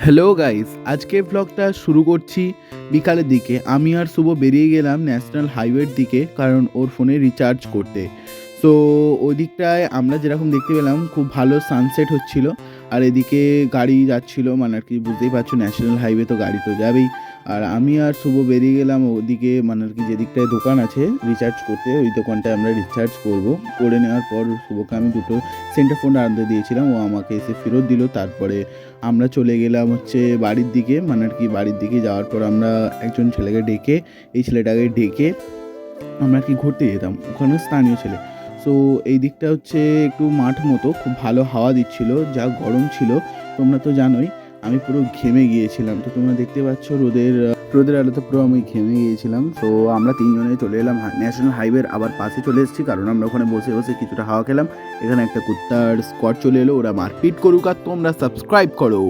Hello guys, আজকে ব্লগটা শুরু করছি বিকালের দিকে। আমি আর শুভ বেরিয়ে গেলাম ন্যাশনাল হাইওয়ের দিকে, কারণ ওর ফোনে রিচার্জ করতে। তো ওই দিকটায় আমরা যেরকম দেখতে পেলাম খুব ভালো সানসেট হচ্ছিল, আর এদিকে গাড়ি যাচ্ছিল, মানে আর কি বুঝতেই পারছো ন্যাশনাল হাইওয়ে তো গাড়ি তো যাবেই। আর আমি আর শুভ বেরিয়ে গেলাম ওদিকে, মানে আর কি যে দিকটায় দোকান আছে রিচার্জ করতে, ওই দোকানটায় আমরা রিচার্জ করে নেওয়ার পর শুভকে আমি দুটো সেন্টার ফোন আনতে দিয়েছিলাম, ও আমাকে এসে ফেরত দিল। তারপরে আমরা চলে গেলাম হচ্ছে বাড়ির দিকে, মানে আর কি বাড়ির দিকে যাওয়ার পর আমরা একজন ছেলেকে ডেকে, এই ছেলেটাকে ডেকে আমরা কি ঘুরতে যেতাম, ওখানে স্থানীয় ছেলে। সো এই দিকটা হচ্ছে একটু মাঠ মতো, খুব ভালো হাওয়া দিচ্ছিল, যা গরম ছিল তোমরা তো জানোই। আমি পুরো ঘেমে গিয়েছিলাম, তো তোমরা দেখতে পাচ্ছ রোদের আলোতে পুরো আমি ঘেমে গিয়েছিলাম। তো আমরা তিনজনে চলে এলাম ন্যাশনাল হাইওয়ের আবার পাশে চলে এসেছি, কারণ আমরা ওখানে বসে বসে কিছুটা হাওয়া খেলাম। এখানে একটা কুত্তার স্কোয়াড চলে এলো, ওরা মারপিট করুক আর তোমরা সাবস্ক্রাইব করো।